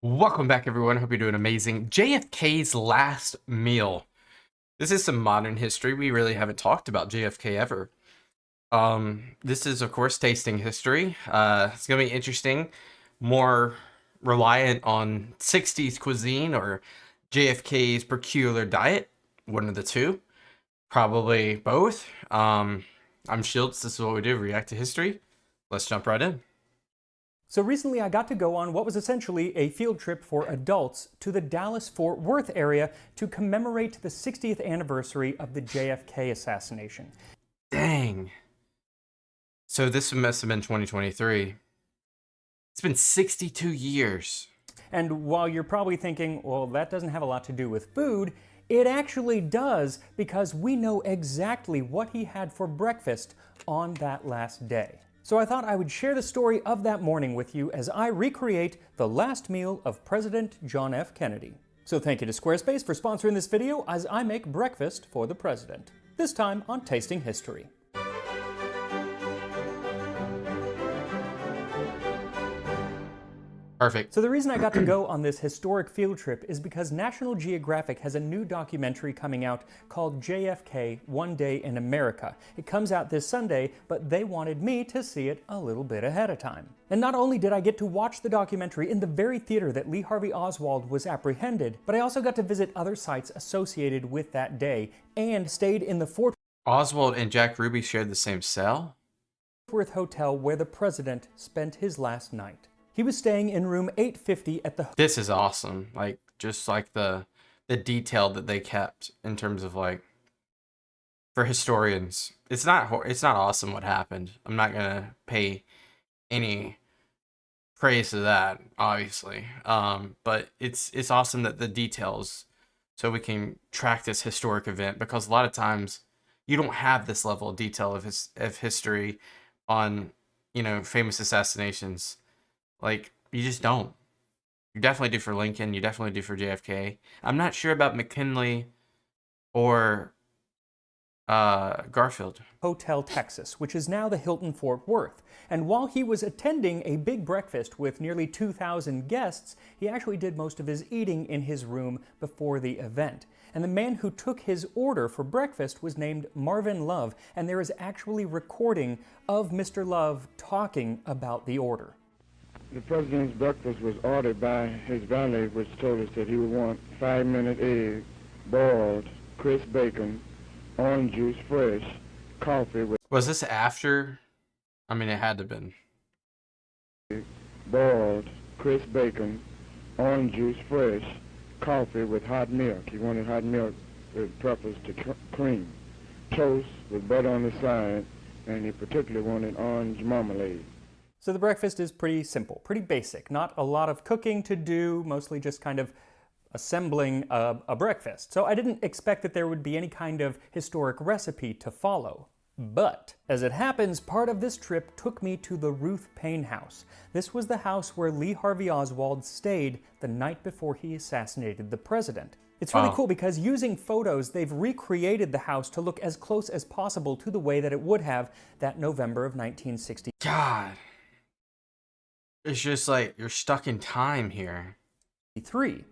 Welcome back, everyone. Hope you're doing amazing. JFK's last meal. This is some modern history. We really haven't talked about JFK ever. This is, of course, tasting history. It's gonna be interesting. More reliant on 60s cuisine or JFK's peculiar diet. One of the two. Probably both. I'm Shields. This is what we do. React to history. Let's jump right in. So recently I got to go on what was essentially a field trip for adults to the Dallas-Fort Worth area to commemorate the 60th anniversary of the JFK assassination. Dang. So this must have been 2023. It's been 62 years. And while you're probably thinking, well, that doesn't have a lot to do with food, it actually does, because we know exactly what he had for breakfast on that last day. So I thought I would share the story of that morning with you as I recreate the last meal of President John F. Kennedy. So thank you to Squarespace for sponsoring this video as I make breakfast for the president. This time on Tasting History. Perfect. So the reason I got to go on this historic field trip is because National Geographic has a new documentary coming out called JFK, One Day in America. It comes out this Sunday, but they wanted me to see it a little bit ahead of time. And not only did I get to watch the documentary in the very theater that Lee Harvey Oswald was apprehended, but I also got to visit other sites associated with that day and stayed in the Fort Oswald and Jack Ruby shared the same cell? Worth Hotel where the president spent his last night. He was staying in room 850 at the... This is awesome. Like, just like the detail that they kept in terms of, like, for historians. It's not awesome what happened. I'm not gonna pay any praise to that, obviously. But it's awesome that the details, so we can track this historic event, because a lot of times you don't have this level of detail of history on, famous assassinations. Like, you just don't. You definitely do for Lincoln. You definitely do for JFK. I'm not sure about McKinley or Garfield. Hotel Texas, which is now the Hilton Fort Worth. And while he was attending a big breakfast with nearly 2,000 guests, he actually did most of his eating in his room before the event. And the man who took his order for breakfast was named Marvin Love, and there is actually recording of Mr. Love talking about the order. The president's breakfast was ordered by his valet, which told us that he would want 5-minute egg, boiled, crisp bacon, orange juice fresh, coffee with... Was this after? I mean, it had to have been. Boiled, crisp bacon, orange juice fresh, coffee with hot milk. He wanted hot milk with preface to cream. Toast with butter on the side, and he particularly wanted orange marmalade. So the breakfast is pretty simple, pretty basic. Not a lot of cooking to do, mostly just kind of assembling a breakfast. So I didn't expect that there would be any kind of historic recipe to follow. But, as it happens, part of this trip took me to the Ruth Paine house. This was the house where Lee Harvey Oswald stayed the night before he assassinated the president. It's really cool because using photos, they've recreated the house to look as close as possible to the way that it would have that November of 1960. God. It's just like you're stuck in time here.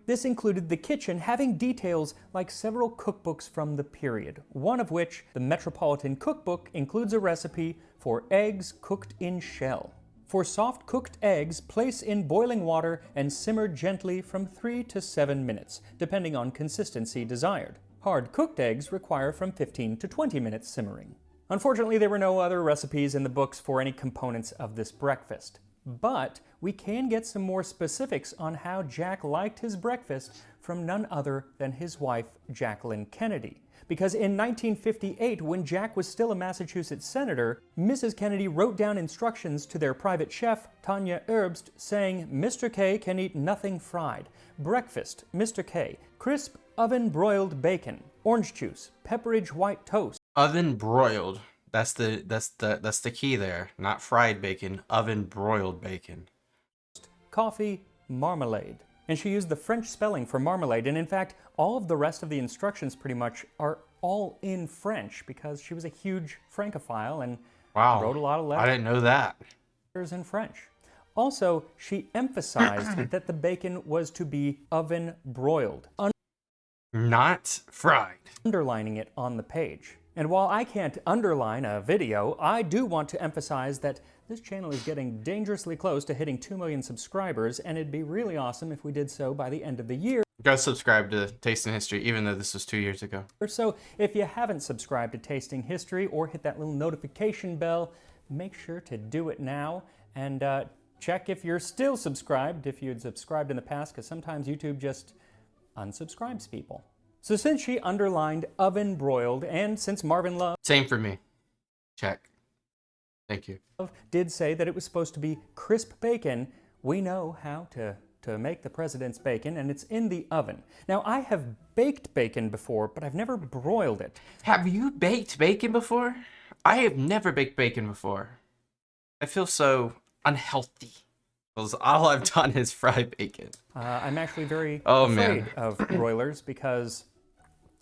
This included the kitchen having details like several cookbooks from the period, one of which, the Metropolitan Cookbook, includes a recipe for eggs cooked in shell. For soft cooked eggs, place in boiling water and simmer gently from 3 to 7 minutes, depending on consistency desired. Hard cooked eggs require from 15 to 20 minutes simmering. Unfortunately, there were no other recipes in the books for any components of this breakfast. But we can get some more specifics on how Jack liked his breakfast from none other than his wife, Jacqueline Kennedy. Because in 1958, when Jack was still a Massachusetts senator, Mrs. Kennedy wrote down instructions to their private chef, Tanya Erbst, saying, "Mr. K can eat nothing fried. Breakfast, Mr. K, crisp oven-broiled bacon, orange juice, Pepperidge white toast." Oven broiled. That's the key there. Not fried bacon, oven broiled bacon. Coffee, marmalade. And she used the French spelling for marmalade, and in fact, all of the rest of the instructions pretty much are all in French because she was a huge Francophile and wrote a lot of letters I didn't know that. in French. Also, she emphasized that the bacon was to be oven broiled, Not fried. underlining it on the page. And while I can't underline a video, I do want to emphasize that this channel is getting dangerously close to hitting 2 million subscribers, and it'd be really awesome if we did so by the end of the year. Go subscribe to Tasting History, even though this was 2 years ago. So if you haven't subscribed to Tasting History or hit that little notification bell, make sure to do it now, and check if you're still subscribed, if you had subscribed in the past, because sometimes YouTube just unsubscribes people. So since she underlined oven broiled, and since Marvin Love Same for me. Check. Thank you. did say that it was supposed to be crisp bacon, we know how to make the president's bacon, and it's in the oven. Now, I have baked bacon before, but I've never broiled it. Have you baked bacon before? I have never baked bacon before. I feel so unhealthy, because all I've done is fry bacon. I'm actually very Oh, afraid man. of broilers because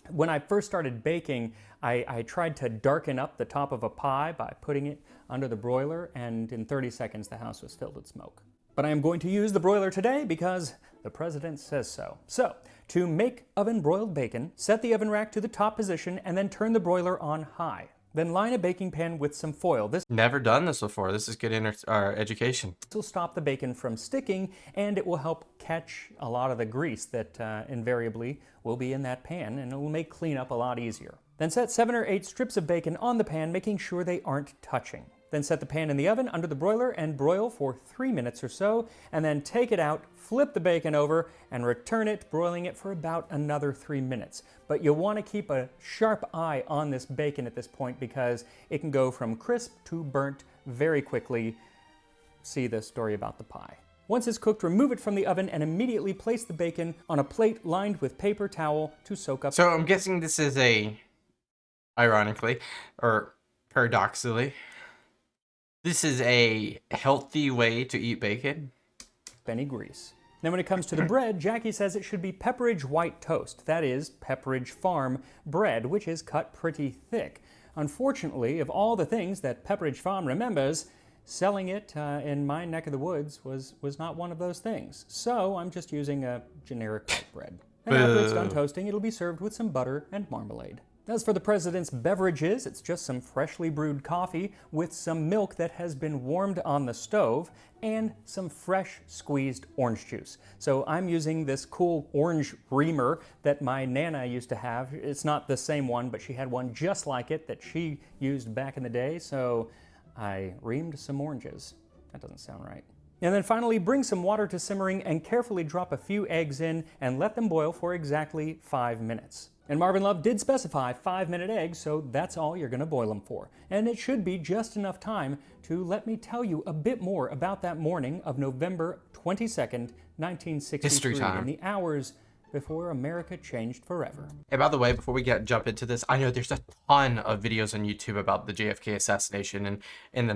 when I first started baking, I tried to darken up the top of a pie by putting it under the broiler, and in 30 seconds the house was filled with smoke. But I am going to use the broiler today because the president says so. So, to make oven broiled bacon, set the oven rack to the top position and then turn the broiler on high. Then line a baking pan with some foil. This Never done this before. This is good education. will stop the bacon from sticking, and it will help catch a lot of the grease that invariably will be in that pan, and it will make cleanup a lot easier. Then set 7 or 8 strips of bacon on the pan, making sure they aren't touching. Then set the pan in the oven under the broiler and broil for 3 minutes or so, and then take it out, flip the bacon over, and return it, broiling it for about another 3 minutes. But you'll want to keep a sharp eye on this bacon at this point because it can go from crisp to burnt very quickly. See the story about the pie. Once it's cooked, remove it from the oven and immediately place the bacon on a plate lined with paper towel to soak up. So I'm guessing this is ironically, or paradoxically, this is a healthy way to eat bacon. Any grease. Now when it comes to the bread, Jackie says it should be Pepperidge white toast. That is Pepperidge Farm bread, which is cut pretty thick. Unfortunately, of all the things that Pepperidge Farm remembers, selling it in my neck of the woods was not one of those things. So I'm just using a generic white bread. And after it's done toasting, it'll be served with some butter and marmalade. As for the president's beverages, it's just some freshly brewed coffee with some milk that has been warmed on the stove and some fresh squeezed orange juice. So I'm using this cool orange reamer that my Nana used to have. It's not the same one, but she had one just like it that she used back in the day, so I reamed some oranges. That doesn't sound right. And then finally, bring some water to simmering and carefully drop a few eggs in and let them boil for exactly 5 minutes. And Marvin Love did specify 5-minute eggs, so that's all you're going to boil them for. And it should be just enough time to let me tell you a bit more about that morning of November 22nd, 1963, History time. and the hours before America changed forever. Hey, by the way, before we jump into this, I know there's a ton of videos on YouTube about the JFK assassination and in the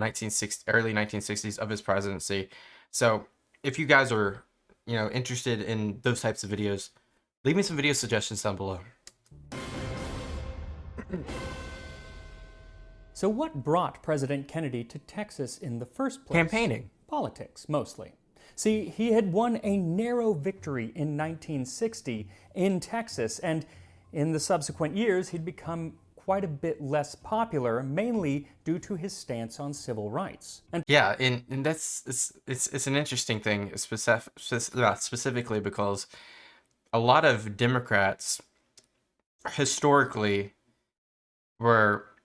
early 1960s of his presidency. So if you guys are, interested in those types of videos, leave me some video suggestions down below. So what brought President Kennedy to Texas in the first place? Campaigning. Politics, mostly. See, he had won a narrow victory in 1960 in Texas, and in the subsequent years, he'd become quite a bit less popular, mainly due to his stance on civil rights. And Yeah, and it's an interesting thing, specifically because a lot of Democrats historically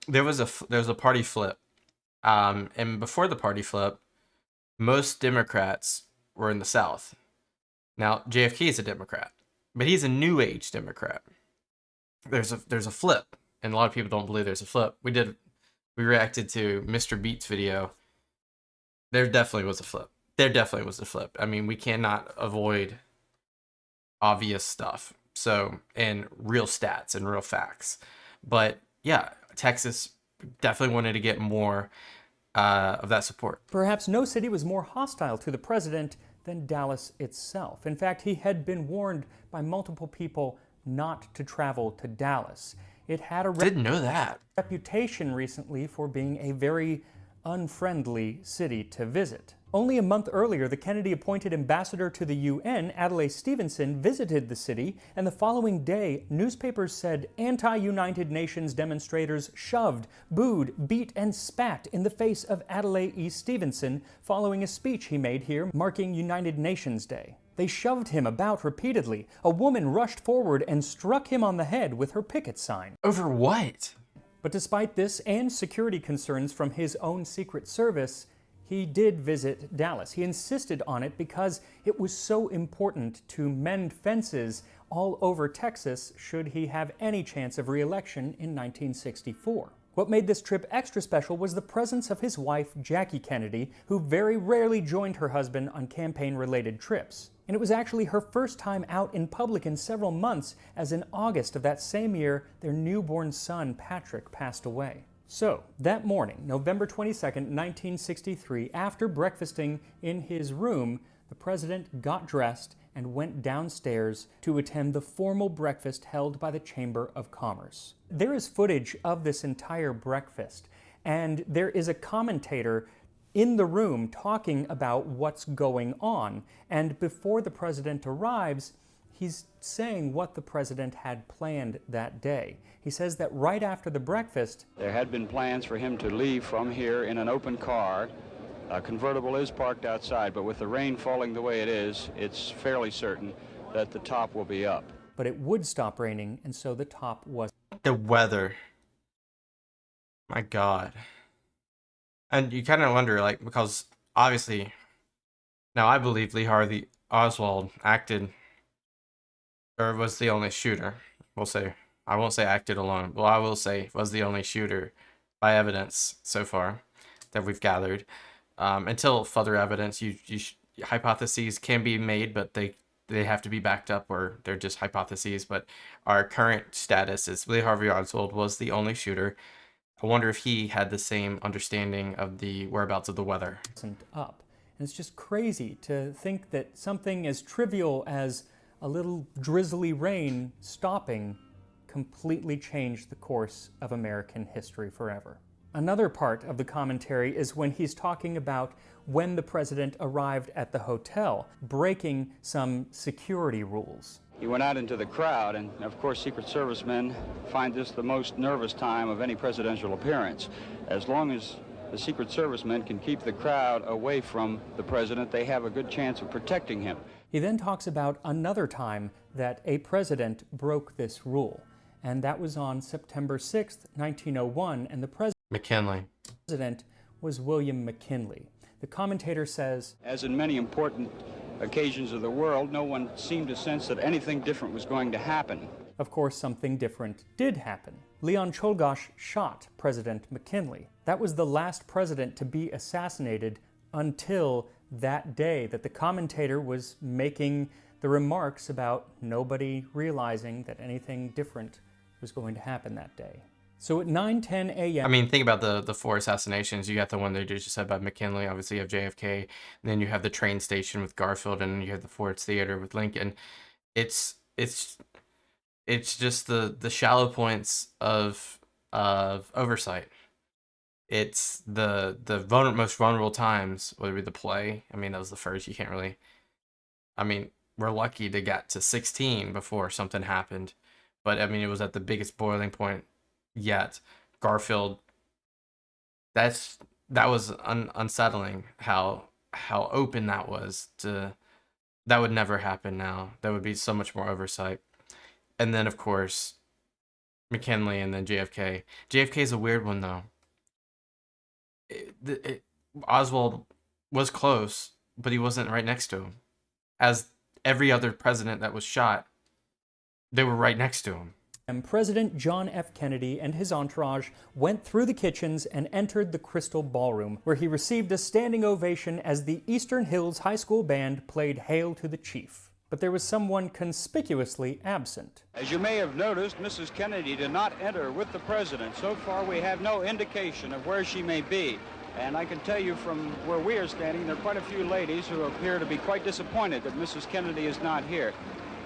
there was a party flip, and before the party flip, most Democrats were in the South. Now JFK is a Democrat, but he's a New Age Democrat. There's a flip, and a lot of people don't believe there's a flip. We reacted to Mr. Beat's video. There definitely was a flip. I mean, we cannot avoid obvious stuff. So, and real stats and real facts. But yeah, Texas definitely wanted to get more of that support. perhaps no city was more hostile to the president than Dallas itself. In fact, he had been warned by multiple people not to travel to Dallas. It had a Didn't know that. reputation recently for being a very unfriendly city to visit. Only a month earlier, the Kennedy-appointed ambassador to the UN, Adlai Stevenson, visited the city, and the following day, newspapers said anti-United Nations demonstrators shoved, booed, beat, and spat in the face of Adlai E. Stevenson following a speech he made here marking United Nations Day. They shoved him about repeatedly. A woman rushed forward and struck him on the head with her picket sign. Over what? But despite this and security concerns from his own Secret Service, he did visit Dallas. He insisted on it because it was so important to mend fences all over Texas should he have any chance of re-election in 1964. What made this trip extra special was the presence of his wife, Jackie Kennedy, who very rarely joined her husband on campaign-related trips. And it was actually her first time out in public in several months, as in August of that same year, their newborn son, Patrick, passed away. So, that morning, November 22nd, 1963, after breakfasting in his room, the president got dressed and went downstairs to attend the formal breakfast held by the Chamber of Commerce. There is footage of this entire breakfast, and there is a commentator in the room talking about what's going on. And before the president arrives, he's saying what the president had planned that day. He says that right after the breakfast, there had been plans for him to leave from here in an open car. A convertible is parked outside, but with the rain falling the way it is, it's fairly certain that the top will be up. But it would stop raining, and so the top was. The weather. My God. And you kind of wonder, like, because obviously, now I believe Lee Harvey Oswald acted, or was the only shooter. We'll say, I won't say acted alone. Well, I will say was the only shooter by evidence so far that we've gathered. Until further evidence, hypotheses can be made, but they have to be backed up, or they're just hypotheses. But our current status is Lee Harvey Oswald was the only shooter. I wonder if he had the same understanding of the whereabouts of the weather. Up. And it's just crazy to think that something as trivial as a little drizzly rain stopping completely changed the course of American history forever. Another part of the commentary is when he's talking about when the president arrived at the hotel, breaking some security rules. He went out into the crowd, and of course Secret Service men find this the most nervous time of any presidential appearance. As long as the Secret Service men can keep the crowd away from the president, they have a good chance of protecting him. He then talks about another time that a president broke this rule, and that was on September 6th, 1901, and the McKinley. president was William McKinley. The commentator says, as in many important occasions of the world, no one seemed to sense that anything different was going to happen. Of course, something different did happen. Leon Czolgosz shot President McKinley. That was the last president to be assassinated until that day that the commentator was making the remarks about nobody realizing that anything different was going to happen that day. So at 9:10 a.m. I mean, think about the four assassinations. You got the one that you just said by McKinley. Obviously, you have JFK. And then you have the train station with Garfield, and you have the Ford's Theater with Lincoln. It's just the shallow points of oversight. It's the most vulnerable times, whether it be the play. I mean, that was the first. You can't really. I mean, we're lucky to get to 16 before something happened, but I mean, it was at the biggest boiling point yet. Garfield. That was unsettling. How open that was to. That would never happen now. There would be so much more oversight. And then, of course, McKinley and then JFK. JFK is a weird one, though. Oswald was close, but he wasn't right next to him. As every other president that was shot, they were right next to him. And President John F. Kennedy and his entourage went through the kitchens and entered the Crystal Ballroom, where he received a standing ovation as the Eastern Hills High School Band played Hail to the Chief. But there was someone conspicuously absent. As you may have noticed, Mrs. Kennedy did not enter with the president. So far, we have no indication of where she may be. And I can tell you from where we are standing, there are quite a few ladies who appear to be quite disappointed that Mrs. Kennedy is not here.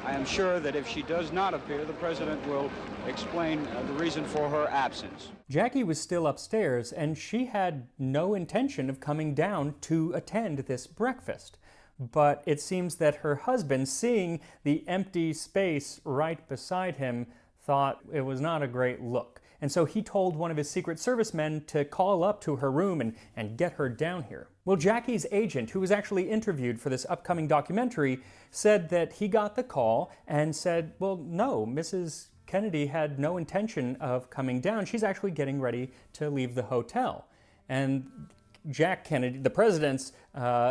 I am sure that if she does not appear, the president will explain the reason for her absence. Jackie was still upstairs, and she had no intention of coming down to attend this breakfast. But it seems that her husband, seeing the empty space right beside him, thought it was not a great look. And so he told one of his Secret Service men to call up to her room and get her down here. Well, Jackie's agent, who was actually interviewed for this upcoming documentary, said that he got the call and said, well, no, Mrs. Kennedy had no intention of coming down. She's actually getting ready to leave the hotel. And Jack Kennedy, the president's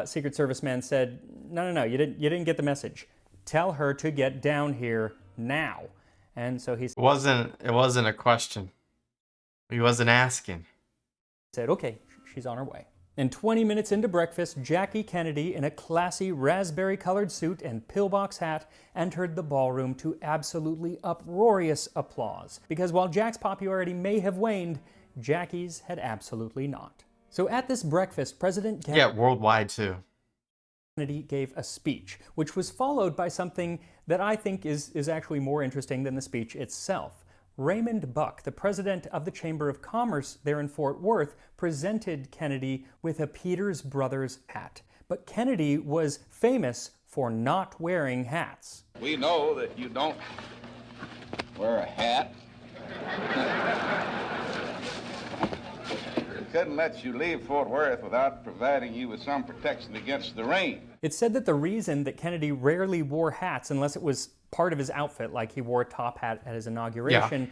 Secret Service man, said, no, you didn't get the message. Tell her to get down here now. And so he It wasn't a question. He wasn't asking. said, okay, she's on her way. And 20 minutes into breakfast, Jackie Kennedy, in a classy raspberry-colored suit and pillbox hat, entered the ballroom to absolutely uproarious applause. Because while Jack's popularity may have waned, Jackie's had absolutely not. So at this breakfast, President Yeah, worldwide too. Kennedy gave a speech, which was followed by something that I think is actually more interesting than the speech itself. Raymond Buck, the president of the Chamber of Commerce there in Fort Worth, presented Kennedy with a Peters Brothers hat. But Kennedy was famous for not wearing hats. We know that you don't wear a hat. We couldn't let you leave Fort Worth without providing you with some protection against the rain. It's said that the reason that Kennedy rarely wore hats, unless it was part of his outfit, like he wore a top hat at his inauguration,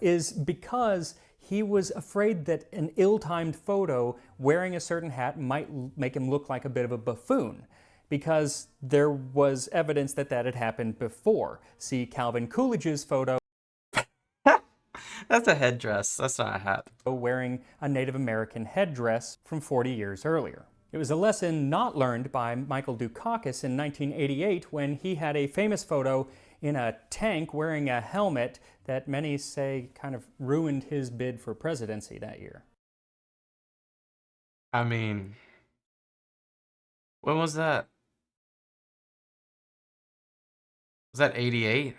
is because he was afraid that an ill-timed photo wearing a certain hat might make him look like a bit of a buffoon, because there was evidence that that had happened before. See Calvin Coolidge's photo. That's a headdress. That's not a hat. Wearing a Native American headdress from 40 years earlier. It was a lesson not learned by Michael Dukakis in 1988 when he had a famous photo in a tank wearing a helmet that many say kind of ruined his bid for presidency that year. I mean, when was that? Was that 88?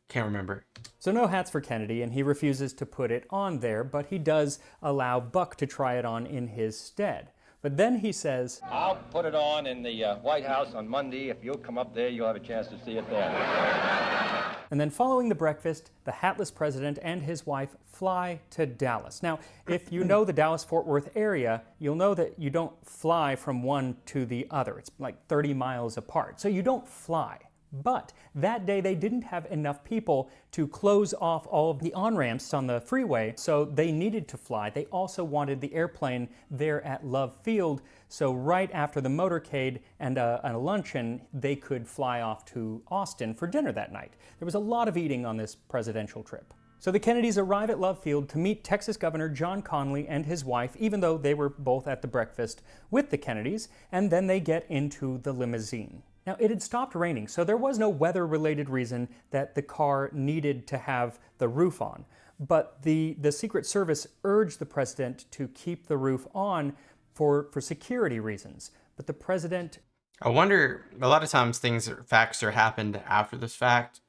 Can't remember. So no hats for Kennedy, and he refuses to put it on there, but he does allow Buck to try it on in his stead. But then he says, I'll put it on in the White House on Monday. If you'll come up there, you'll have a chance to see it there. And then following the breakfast, the hatless president and his wife fly to Dallas. Now, if you know the Dallas-Fort Worth area, you'll know that you don't fly from one to the other. It's like 30 miles apart. So you don't fly. But that day they didn't have enough people to close off all of the on-ramps on the freeway, so they needed to fly. They also wanted the airplane there at Love Field, so right after the motorcade and a luncheon, they could fly off to Austin for dinner that night. There was a lot of eating on this presidential trip. So the Kennedys arrive at Love Field to meet Texas Governor John Connally and his wife, even though they were both at the breakfast with the Kennedys, and then they get into the limousine. Now, it had stopped raining, so there was no weather-related reason that the car needed to have the roof on. But the Secret Service urged the president to keep the roof on for security reasons. But the president... I wonder, a lot of times facts are happened after this fact.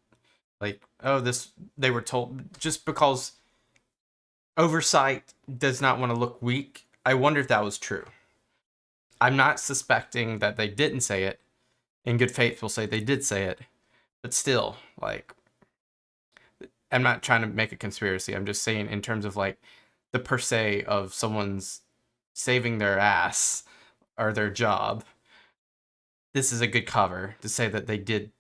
Like, oh, they were told, just because oversight does not want to look weak. I wonder if that was true. I'm not suspecting that they didn't say it. In good faith, we'll say they did say it. But still, like, I'm not trying to make a conspiracy. I'm just saying in terms of, like, the per se of someone's saving their ass or their job. This is a good cover to say that they did,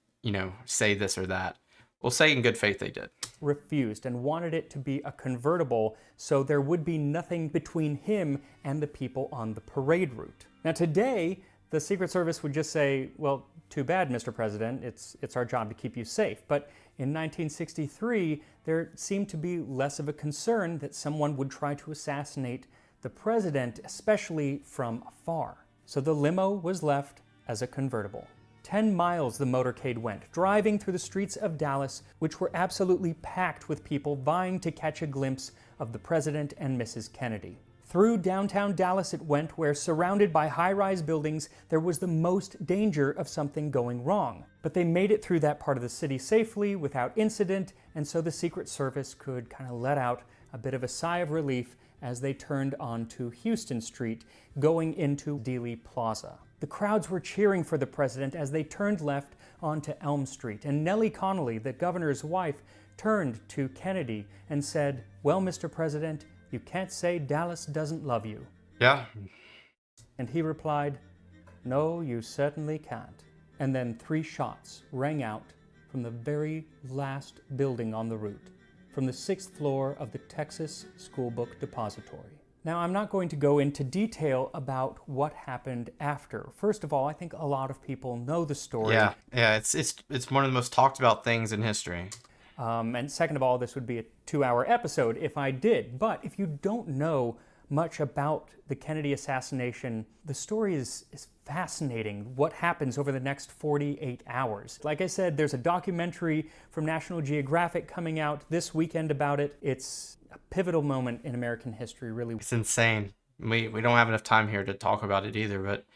say this or that. We'll say in good faith they did. Refused and wanted it to be a convertible so there would be nothing between him and the people on the parade route. Now today, the Secret Service would just say, well, too bad, Mr. President, it's our job to keep you safe. But in 1963, there seemed to be less of a concern that someone would try to assassinate the president, especially from afar. So the limo was left as a convertible. 10 miles the motorcade went, driving through the streets of Dallas, which were absolutely packed with people vying to catch a glimpse of the president and Mrs. Kennedy. Through downtown Dallas it went, where, surrounded by high-rise buildings, there was the most danger of something going wrong. But they made it through that part of the city safely, without incident, and so the Secret Service could kind of let out a bit of a sigh of relief as they turned onto Houston Street, going into Dealey Plaza. The crowds were cheering for the president as they turned left onto Elm Street, and Nellie Connolly, the governor's wife, turned to Kennedy and said, "Well, Mr. President, you can't say Dallas doesn't love you." Yeah. And he replied, "No, you certainly can't." And then 3 shots rang out from the very last building on the route, from the 6th floor of the Texas School Book Depository. Now, I'm not going to go into detail about what happened after. First of all, I think a lot of people know the story. Yeah, it's one of the most talked about things in history. And second of all, this would be a 2-hour episode if I did. But if you don't know much about the Kennedy assassination, the story is fascinating. What happens over the next 48 hours. Like I said, there's a documentary from National Geographic coming out this weekend about it. It's a pivotal moment in American history, really. It's insane. We don't have enough time here to talk about it either, but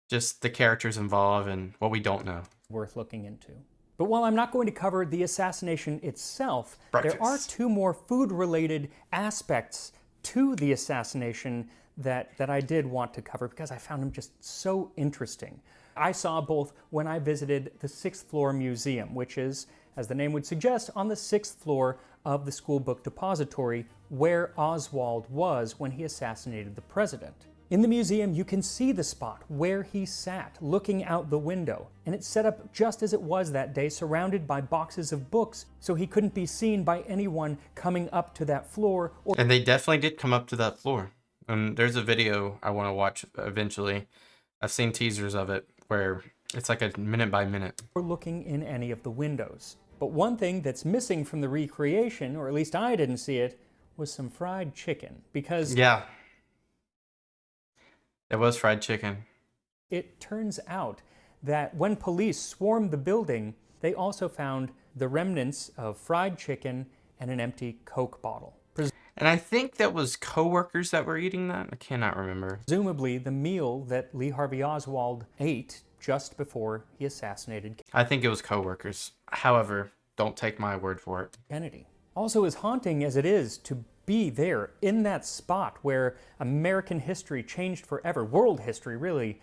just the characters involved and what we don't know. Worth looking into. But while I'm not going to cover the assassination itself, Breakfast. there are 2 more food-related aspects to the assassination that I did want to cover because I found them just so interesting. I saw both when I visited the 6th floor museum, which is, as the name would suggest, on the 6th floor of the School Book Depository, where Oswald was when he assassinated the president. In the museum, you can see the spot where he sat, looking out the window, and it's set up just as it was that day, surrounded by boxes of books, so he couldn't be seen by anyone coming up to that floor. And they definitely did come up to that floor. And there's a video I want to watch eventually. I've seen teasers of it where it's like a minute by minute. Or looking in any of the windows. But one thing that's missing from the recreation, or at least I didn't see it, was some fried chicken, because Yeah. It was fried chicken. it turns out that when police swarmed the building, they also found the remnants of fried chicken and an empty Coke bottle. And I think that was coworkers that were eating that. I cannot remember. Presumably the meal that Lee Harvey Oswald ate just before he assassinated I think it was coworkers. However, don't take my word for it. Kennedy. Also, as haunting as it is to be there in that spot where American history changed forever, world history really,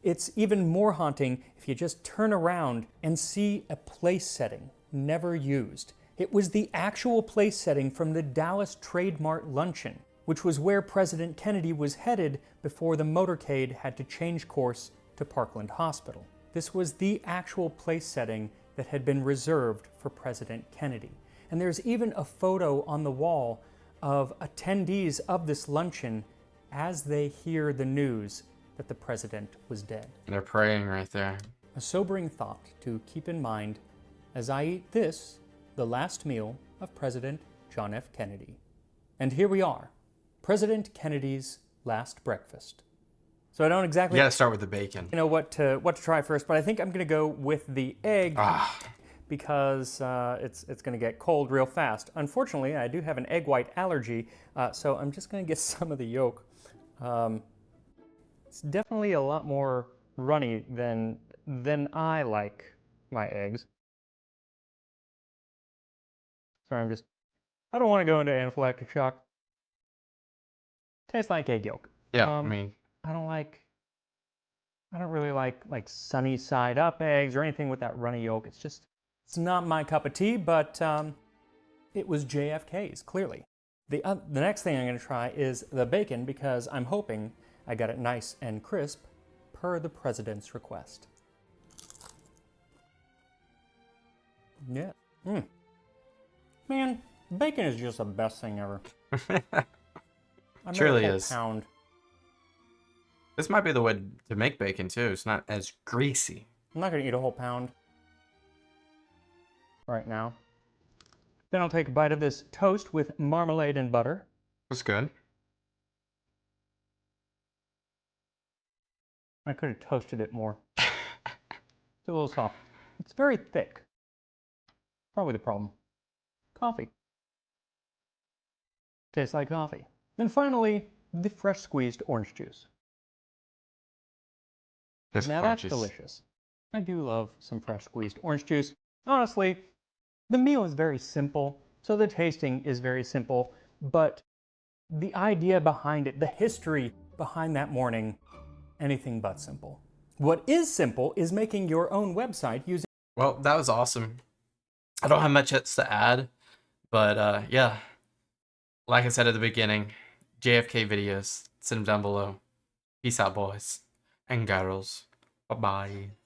it's even more haunting if you just turn around and see a place setting never used. It was the actual place setting from the Dallas Trade Mart luncheon, which was where President Kennedy was headed before the motorcade had to change course to Parkland Hospital. This was the actual place setting that had been reserved for President Kennedy. And there's even a photo on the wall of attendees of this luncheon as they hear the news that the president was dead. They're praying right there. A sobering thought to keep in mind as I eat this, the last meal of President John F. Kennedy. And here we are, President Kennedy's last breakfast. So I don't exactly You gotta start with the bacon. what to try first, but I think I'm gonna go with the egg because it's gonna get cold real fast. Unfortunately, I do have an egg white allergy, so I'm just gonna get some of the yolk. It's definitely a lot more runny than I like my eggs. Sorry, I don't want to go into anaphylactic shock. Tastes like egg yolk. Yeah, I don't really like sunny side up eggs or anything with that runny yolk. It's not my cup of tea, but it was JFK's, clearly. The next thing I'm going to try is the bacon because I'm hoping I got it nice and crisp per the president's request. Yeah. Man, bacon is just the best thing ever. Truly is. Pound. This might be the way to make bacon too. It's not as greasy. I'm not going to eat a whole pound right now. Then I'll take a bite of this toast with marmalade and butter. That's good. I could have toasted it more. It's a little soft. It's very thick. Probably the problem. Coffee. Tastes like coffee. Then finally, the fresh squeezed orange juice. Now that's delicious. I do love some fresh squeezed orange juice. Honestly, the meal is very simple, so the tasting is very simple, but the idea behind it, the history behind that morning, anything but simple. What is simple is making your own website using... Well, that was awesome. I don't have much else to add, but yeah, like I said at the beginning, JFK videos, send them down below. Peace out, boys and girls. Bye-bye.